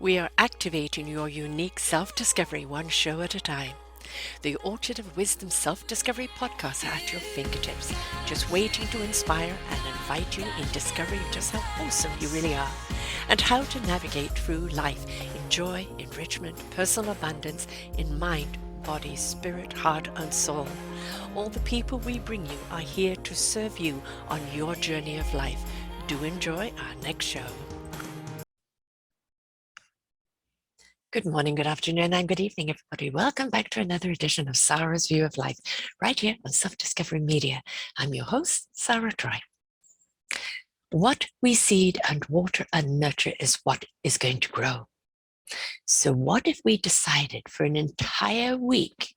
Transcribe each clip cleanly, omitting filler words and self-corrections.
We are activating your unique self-discovery one show at a time. The Orchard of Wisdom Self-Discovery podcast are at your fingertips, just waiting to inspire and invite you in discovering just how awesome you really are and how to navigate through life in joy, enrichment, personal abundance, in mind, body, spirit, heart, and soul. All the people we bring you are here to serve you on your journey of life. Do enjoy our next show. Good morning, good afternoon, and good evening, everybody. Welcome back to another edition of Sarah's View of Life, right here on Self-Discovery Media. I'm your host, Sarah Troy. What we seed and water and nurture is what is going to grow. So what if we decided for an entire week,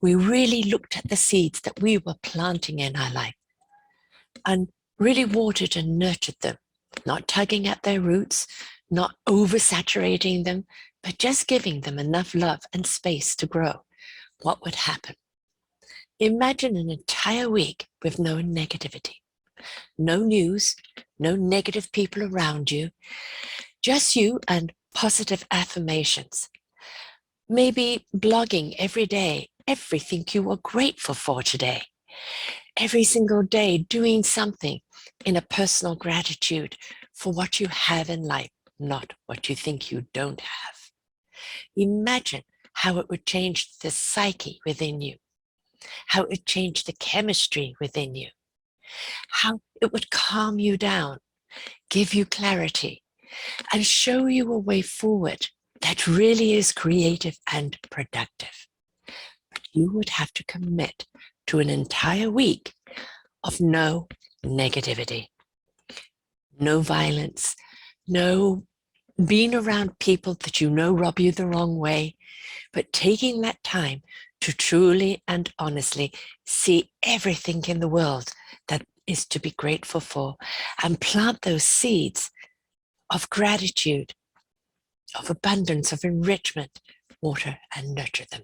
we really looked at the seeds that we were planting in our life and really watered and nurtured them, not tugging at their roots, not oversaturating them, but just giving them enough love and space to grow? What would happen? Imagine an entire week with no negativity, no news, no negative people around you, just you and positive affirmations. Maybe blogging every day, everything you are grateful for today. Every single day doing something in a personal gratitude for what you have in life, not what you think you don't have. Imagine how it would change the psyche within you, how it would change the chemistry within you, how it would calm you down, give you clarity, and show you a way forward that really is creative and productive. But you would have to commit to an entire week of no negativity, no violence, no being around people that you know rub you the wrong way, but taking that time to truly and honestly see everything in the world that is to be grateful for and plant those seeds of gratitude, of abundance, of enrichment, water and nurture them.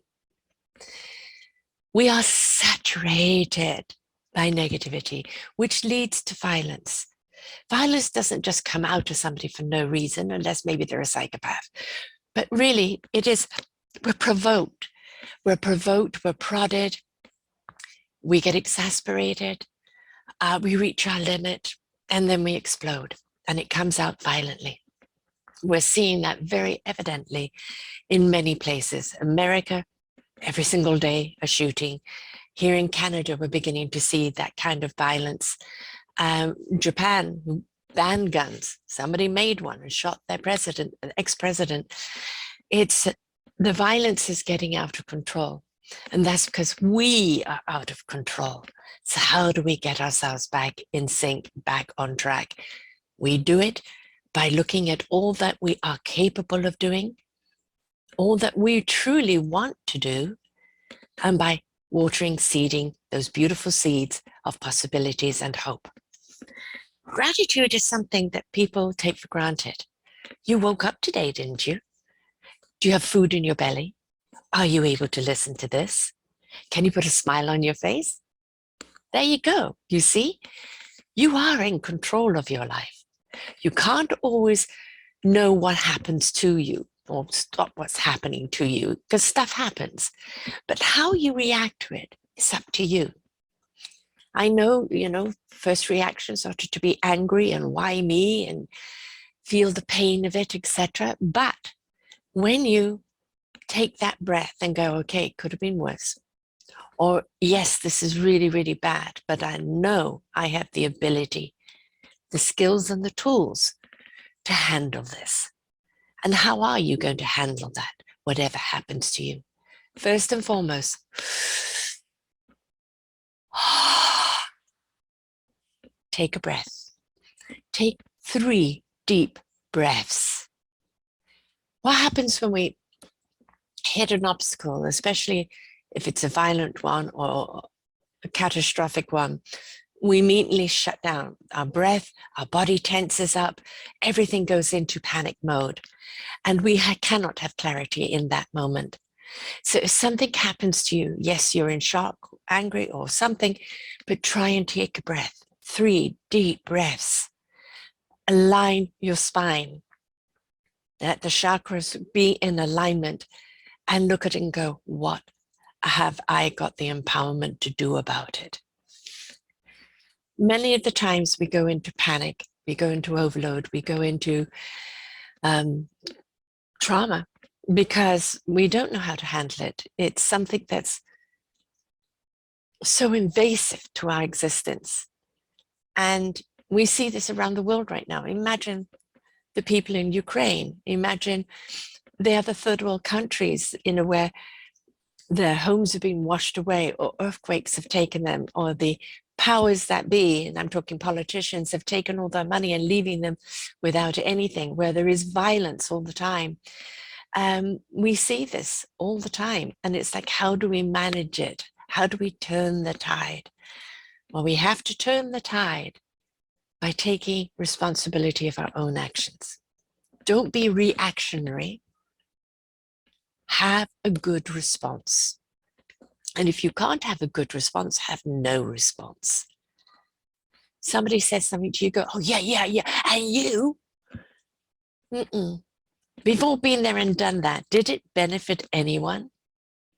We are saturated by negativity, which leads to violence. Violence doesn't just come out of somebody for no reason, unless maybe they're a psychopath. But really, it is, we're provoked. We're prodded, we get exasperated, we reach our limit, and then we explode, and it comes out violently. We're seeing that very evidently in many places. America, every single day, a shooting. Here in Canada, we're beginning to see that kind of violence. Japan banned guns. Somebody made one and shot their president, ex-president. The violence is getting out of control. And that's because we are out of control. So how do we get ourselves back in sync, back on track? We do it by looking at all that we are capable of doing, all that we truly want to do, and by watering, seeding those beautiful seeds of possibilities and hope. Gratitude is something that people take for granted. You woke up today, didn't you? Do you have food in your belly? Are you able to listen to this? Can you put a smile on your face? There you go. You see, you are in control of your life. You can't always know what happens to you or stop what's happening to you, because stuff happens. But how you react to it is up to you. I know, first reactions are to be angry and why me and feel the pain of it, etc. But when you take that breath and go, okay, it could have been worse. Or yes, this is really, really bad, but I know I have the ability, the skills and the tools to handle this. And how are you going to handle that, whatever happens to you? First and foremost, take a breath. Take 3 deep breaths. What happens when we hit an obstacle, especially if it's a violent one or a catastrophic one? We immediately shut down. Our breath, our body tenses up, everything goes into panic mode, and we cannot have clarity in that moment. So if something happens to you, yes, you're in shock, angry or something, but try and take a breath. 3 deep breaths. Align your spine. Let the chakras be in alignment and look at it and go, what have I got the empowerment to do about it? Many of the times we go into panic, we go into overload, we go into trauma because we don't know how to handle it. It's something that's so invasive to our existence. And we see this around the world right now. Imagine the people in Ukraine. Imagine the other third world countries, where their homes have been washed away or earthquakes have taken them, or the powers that be, and I'm talking politicians, have taken all their money and leaving them without anything, where there is violence all the time. We see this all the time. And it's like, how do we manage it? How do we turn the tide? Well, we have to turn the tide by taking responsibility of our own actions. Don't be reactionary. Have a good response. And if you can't have a good response, have no response. Somebody says something to you, go, oh, yeah. And you? We've all been there and done that. Did it benefit anyone?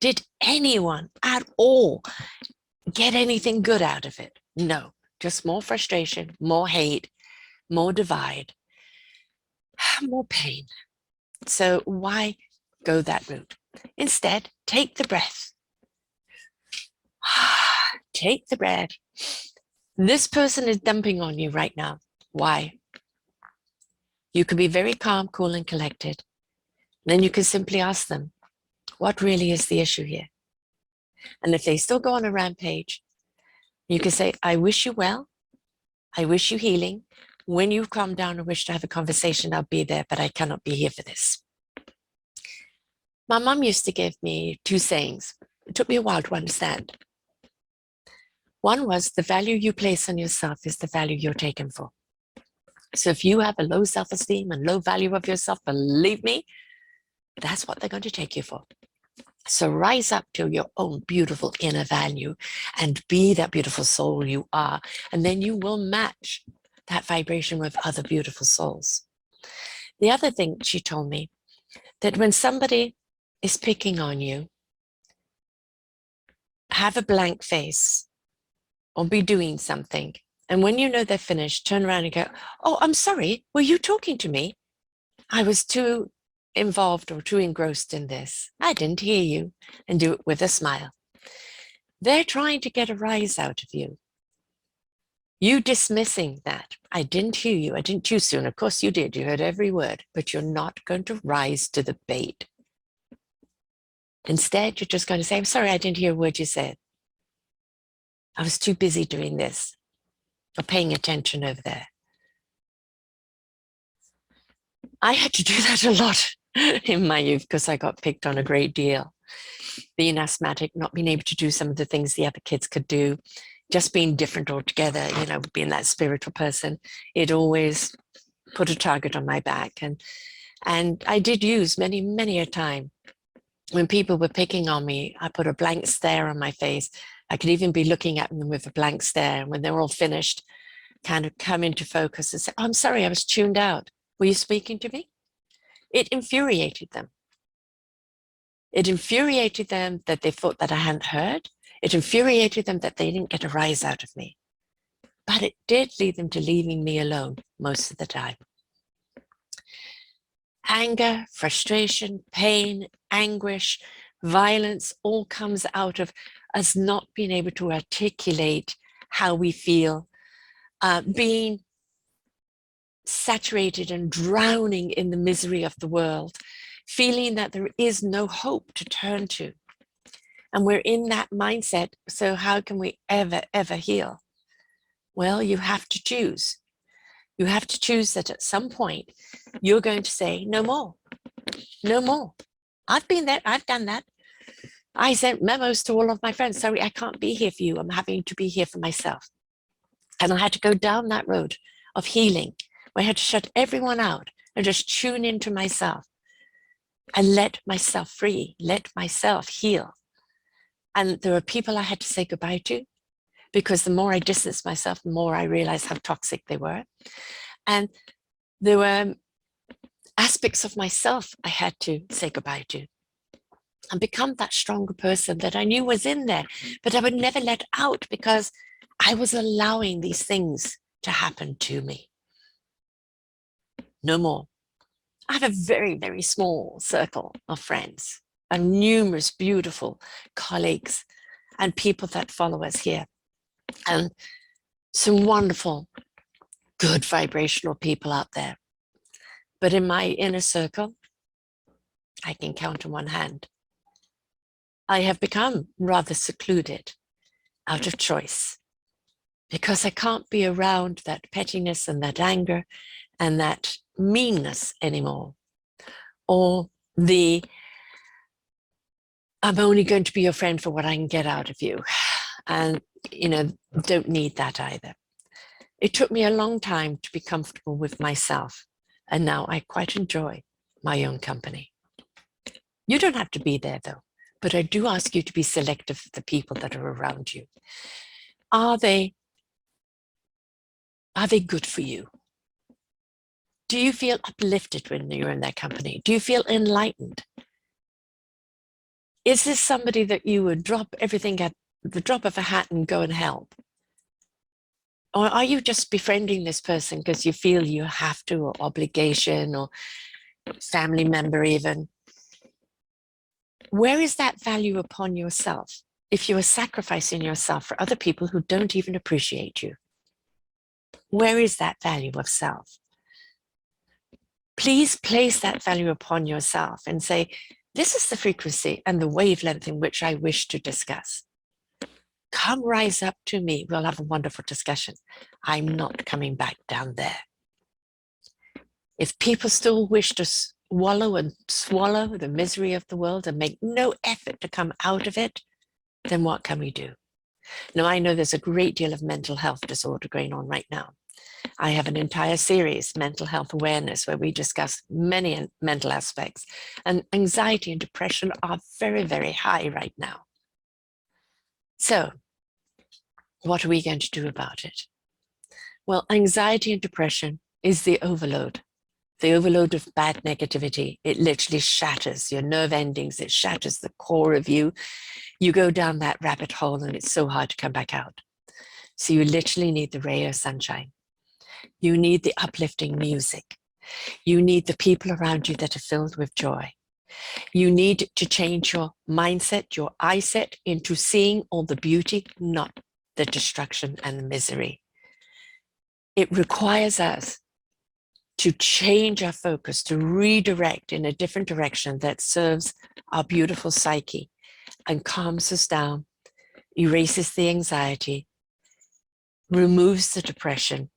Did anyone at all get anything good out of it? No, just more frustration, more hate, more divide, more pain. So why go that route? Instead, take the breath. Take the breath. This person is dumping on you right now. Why? You can be very calm, cool, and collected. Then you can simply ask them, what really is the issue here? And if they still go on a rampage, you can say, I wish you well. I wish you healing. When you calm down and wish to have a conversation, I'll be there, but I cannot be here for this. My mom used to give me two sayings. It took me a while to understand. One was, the value you place on yourself is the value you're taken for. So if you have a low self-esteem and low value of yourself, believe me, that's what they're going to take you for. So rise up to your own beautiful inner value and be that beautiful soul you are. And then you will match that vibration with other beautiful souls. The other thing she told me, that when somebody is picking on you, have a blank face or be doing something. And when you know they're finished, turn around and go, oh, I'm sorry, were you talking to me? I was too involved or too engrossed in this. I didn't hear you. And do it with a smile. They're trying to get a rise out of you. You dismissing that. I didn't hear you. I didn't too soon. Of course you did. You heard every word, but you're not going to rise to the bait. Instead, you're just going to say, I'm sorry, I didn't hear a word you said. I was too busy doing this or paying attention over there. I had to do that a lot in my youth because I got picked on a great deal. Being asthmatic, not being able to do some of the things the other kids could do, just being different altogether, being that spiritual person, it always put a target on my back. And I did use many a time when people were picking on me, I put a blank stare on my face. I could even be looking at them with a blank stare. And when they were all finished, kind of come into focus and say, oh, I'm sorry, I was tuned out. Were you speaking to me? It infuriated them. It infuriated them that they thought that I hadn't heard. It infuriated them that they didn't get a rise out of me. But it did lead them to leaving me alone most of the time. Anger, frustration, pain, anguish, violence all comes out of us not being able to articulate how we feel, being saturated and drowning in the misery of the world, feeling that there is no hope to turn to. And we're in that mindset. So how can we ever heal? Well, you have to choose. You have to choose that at some point you're going to say, no more, no more. I've been there. I've done that. I sent memos to all of my friends. Sorry, I can't be here for you. I'm having to be here for myself. And I had to go down that road of healing, where I had to shut everyone out and just tune into myself and let myself free, let myself heal. And there were people I had to say goodbye to, because the more I distanced myself, the more I realized how toxic they were. And there were Aspects of myself I had to say goodbye to and become that stronger person that I knew was in there, but I would never let out because I was allowing these things to happen to me. No more. I have a very, very small circle of friends and numerous beautiful colleagues and people that follow us here, and some wonderful, good vibrational people out there. But in my inner circle, I can count on one hand. I have become rather secluded out of choice because I can't be around that pettiness and that anger and that meanness anymore. Or the, I'm only going to be your friend for what I can get out of you. And, don't need that either. It took me a long time to be comfortable with myself. And now I quite enjoy my own company. You don't have to be there though, but I do ask you to be selective of the people that are around you. Are they good for you? Do you feel uplifted when you're in their company? Do you feel enlightened? Is this somebody that you would drop everything at the drop of a hat and go and help? Or are you just befriending this person because you feel you have to, or obligation, or family member even? Where is that value upon yourself if you are sacrificing yourself for other people who don't even appreciate you? Where is that value of self? Please place that value upon yourself and say, this is the frequency and the wavelength in which I wish to discuss. Come rise up to me. We'll have a wonderful discussion. I'm not coming back down there. If people still wish to wallow and swallow the misery of the world and make no effort to come out of it, then what can we do? Now, I know there's a great deal of mental health disorder going on right now. I have an entire series, Mental Health Awareness, where we discuss many mental aspects, and anxiety and depression are very, very high right now. So what are we going to do about it? Well, anxiety and depression is the overload of bad negativity. It literally shatters your nerve endings. It shatters the core of you. You go down that rabbit hole and it's so hard to come back out. So you literally need the ray of sunshine. You need the uplifting music. You need the people around you that are filled with joy. You need to change your mindset, your eyeset, into seeing all the beauty, not the destruction and the misery. It requires us to change our focus, to redirect in a different direction that serves our beautiful psyche and calms us down, erases the anxiety, removes the depression,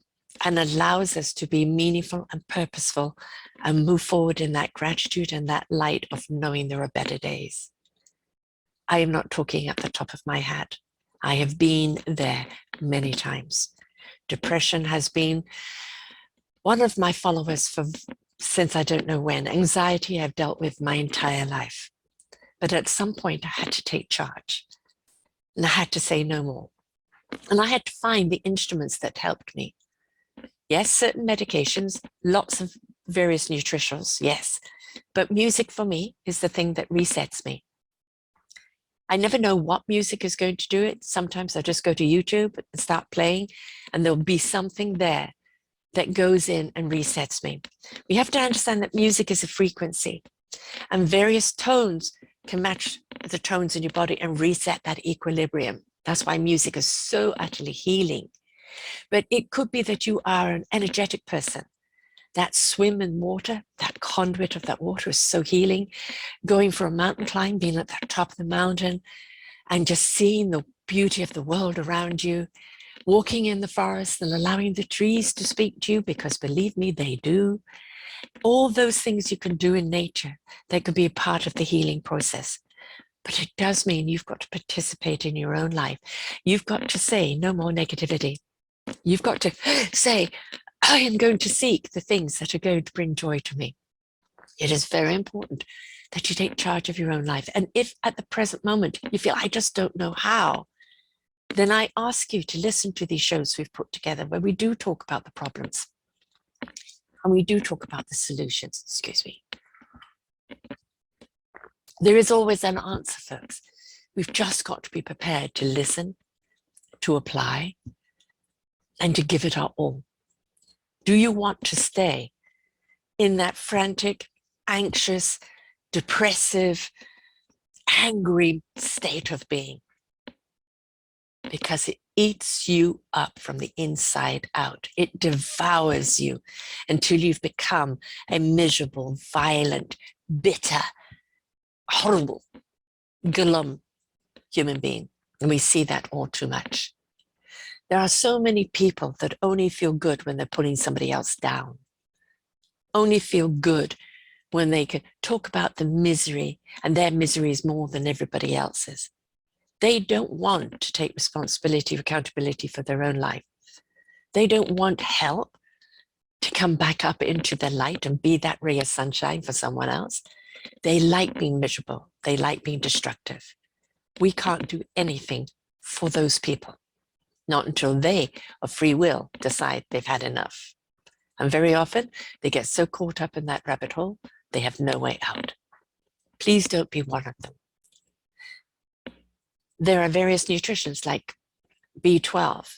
and allows us to be meaningful and purposeful and move forward in that gratitude and that light of knowing there are better days. I am not talking at the top of my head. I have been there many times. Depression has been one of my followers since I don't know when. Anxiety I've dealt with my entire life. But at some point I had to take charge and I had to say no more. And I had to find the instruments that helped me. Yes, certain medications, lots of various nutritionals, yes. But music for me is the thing that resets me. I never know what music is going to do it. Sometimes I just go to YouTube and start playing and there'll be something there that goes in and resets me. We have to understand that music is a frequency and various tones can match the tones in your body and reset that equilibrium. That's why music is so utterly healing. But it could be that you are an energetic person. That swim in water, that conduit of that water is so healing. Going for a mountain climb, being at the top of the mountain and just seeing the beauty of the world around you, walking in the forest and allowing the trees to speak to you, because believe me, they do. All those things you can do in nature that could be a part of the healing process. But it does mean you've got to participate in your own life. You've got to say no more negativity. You've got to say, I am going to seek the things that are going to bring joy to me. It is very important that you take charge of your own life. And if at the present moment you feel, I just don't know how, then I ask you to listen to these shows we've put together where we do talk about the problems. And we do talk about the solutions, excuse me. There is always an answer, folks. We've just got to be prepared to listen, to apply, and to give it our all. Do you want to stay in that frantic, anxious, depressive, angry state of being? Because it eats you up from the inside out. It devours you until you've become a miserable, violent, bitter, horrible, glum human being. And we see that all too much. There are so many people that only feel good when they're putting somebody else down. Only feel good when they can talk about the misery, and their misery is more than everybody else's. They don't want to take responsibility, accountability for their own life. They don't want help to come back up into the light and be that ray of sunshine for someone else. They like being miserable. They like being destructive. We can't do anything for those people, not until they, of free will, decide they've had enough. And very often, they get so caught up in that rabbit hole, they have no way out. Please don't be one of them. There are various nutritions like B12,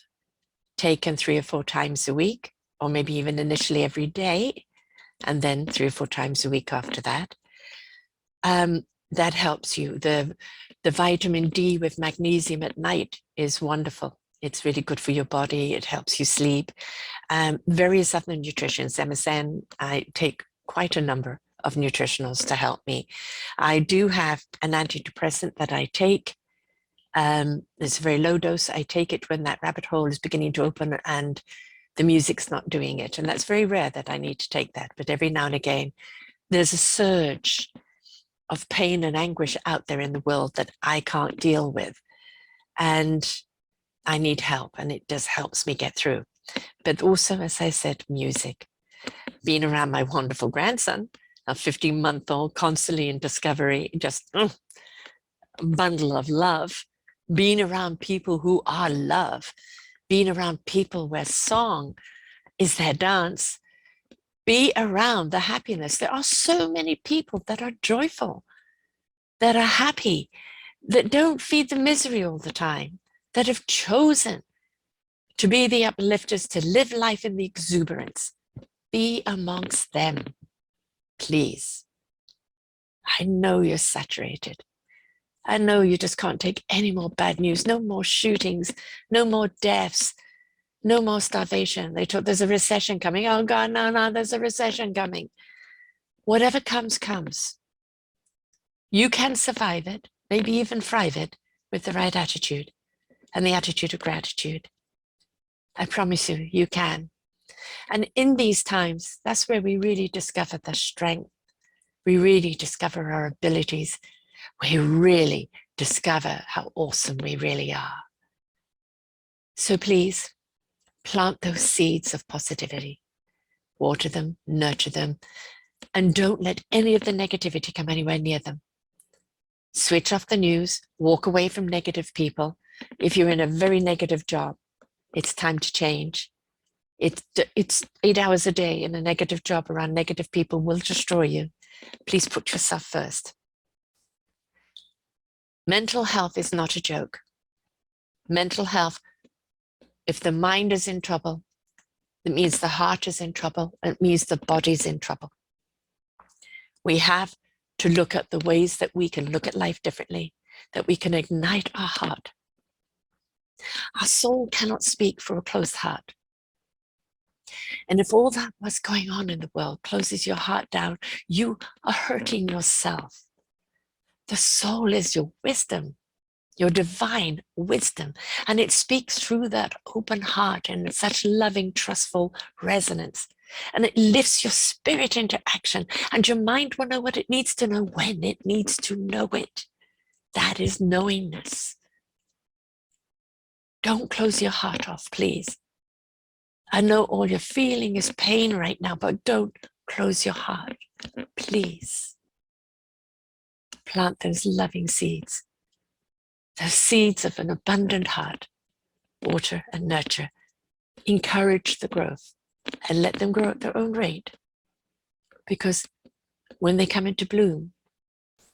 taken 3 or 4 times a week, or maybe even initially every day, and then 3 or 4 times a week after that. That helps you. The vitamin D with magnesium at night is wonderful. It's really good for your body. It helps you sleep. Various other nutritions, MSM, I take quite a number of nutritionals to help me. I do have an antidepressant that I take. It's a very low dose. I take it when that rabbit hole is beginning to open and the music's not doing it. And that's very rare that I need to take that. But every now and again, there's a surge of pain and anguish out there in the world that I can't deal with. And I need help, and it just helps me get through. But also, as I said, music. Being around my wonderful grandson, a 15-month-old, constantly in discovery, just a bundle of love. Being around people who are love. Being around people where song is their dance. Be around the happiness. There are so many people that are joyful, that are happy, that don't feed the misery all the time, that have chosen to be the uplifters, to live life in the exuberance. Be amongst them, please. I know you're saturated. I know you just can't take any more bad news, no more shootings, no more deaths, no more starvation. They talk, there's a recession coming. Oh God, no, there's a recession coming. Whatever comes, comes. You can survive it, maybe even thrive it with the right attitude and the attitude of gratitude. I promise you, you can. And in these times, that's where we really discover the strength. We really discover our abilities. We really discover how awesome we really are. So please, plant those seeds of positivity. Water them, nurture them, and don't let any of the negativity come anywhere near them. Switch off the news, walk away from negative people. If you're in a very negative job, it's time to change. It's 8 hours a day in a negative job around negative people will destroy you. Please put yourself first. Mental health is not a joke. Mental health, if the mind is in trouble, it means the heart is in trouble. It means the body's in trouble. We have to look at the ways that we can look at life differently, that we can ignite our heart. Our soul cannot speak for a closed heart. And if all that what's going on in the world closes your heart down, you are hurting yourself. The soul is your wisdom, your divine wisdom, and it speaks through that open heart and such loving, trustful resonance. And it lifts your spirit into action, and your mind will know what it needs to know when it needs to know it. That is knowingness. Don't close your heart off, please. I know all you're feeling is pain right now, but don't close your heart, please. Plant those loving seeds, the seeds of an abundant heart. Water and nurture. Encourage the growth. and let them grow at their own rate. Because when they come into bloom,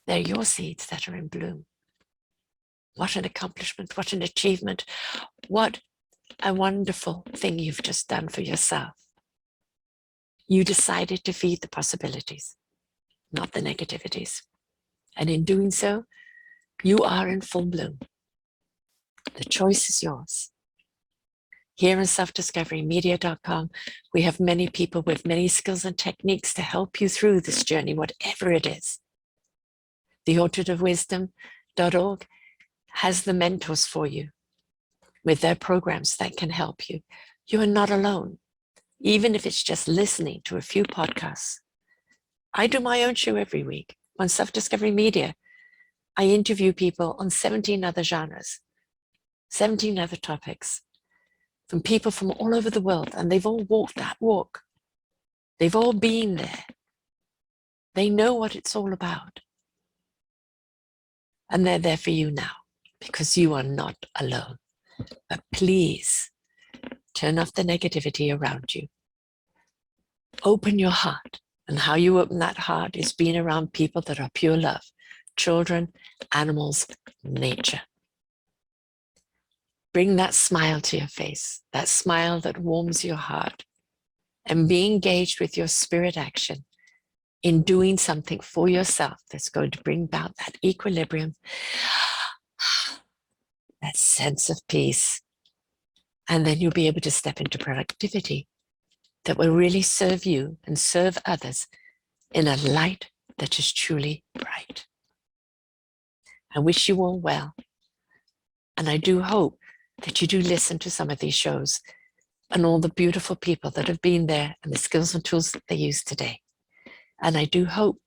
they're your seeds that are in bloom. What an accomplishment, what an achievement, what a wonderful thing you've just done for yourself. You decided to feed the possibilities, not the negativities. And in doing so, you are in full bloom. The choice is yours. Here in selfdiscoverymedia.com, we have many people with many skills and techniques to help you through this journey, whatever it is. theorchardofwisdom.org has the mentors for you with their programs that can help you. You are not alone, even if it's just listening to a few podcasts. I do my own show every week on Self-Discovery Media. I interview people on 17 other genres, 17 other topics, from people from all over the world, and they've all walked that walk. They've all been there. They know what it's all about. And they're there for you now, because you are not alone. But please, turn off the negativity around you. Open your heart. And how you open that heart is being around people that are pure love. Children, animals, nature. Bring that smile to your face, that smile that warms your heart, and be engaged with your spirit action in doing something for yourself that's going to bring about that equilibrium, that sense of peace. And then you'll be able to step into productivity that will really serve you and serve others in a light that is truly bright. I wish you all well. And I do hope that you do listen to some of these shows and all the beautiful people that have been there and the skills and tools that they use today. And I do hope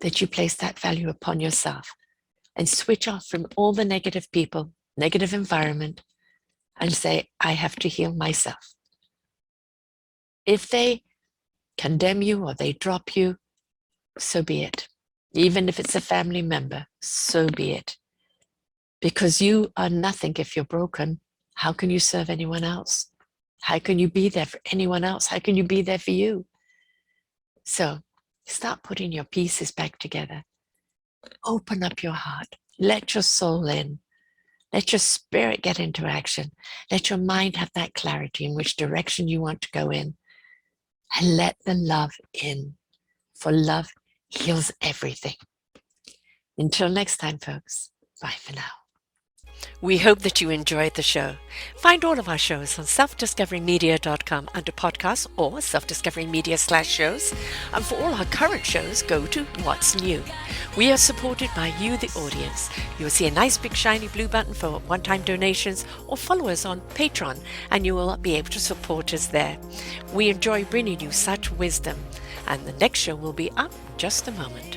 that you place that value upon yourself and switch off from all the negative people, negative environment, and say, I have to heal myself. If they condemn you or they drop you, so be it. Even if it's a family member, so be it. Because you are nothing if you're broken. How can you serve anyone else? How can you be there for anyone else? How can you be there for you? So start putting your pieces back together. Open up your heart. Let your soul in. Let your spirit get into action. Let your mind have that clarity in which direction you want to go in. And let the love in. For love heals everything. Until next time, folks. Bye for now. We hope that you enjoyed the show. Find all of our shows on selfdiscoverymedia.com under podcasts or selfdiscoverymedia/shows. And for all our current shows, go to What's New. We are supported by you, the audience. You will see a nice big shiny blue button for one-time donations, or follow us on Patreon and you will be able to support us there. We enjoy bringing you such wisdom. And the next show will be up in just a moment.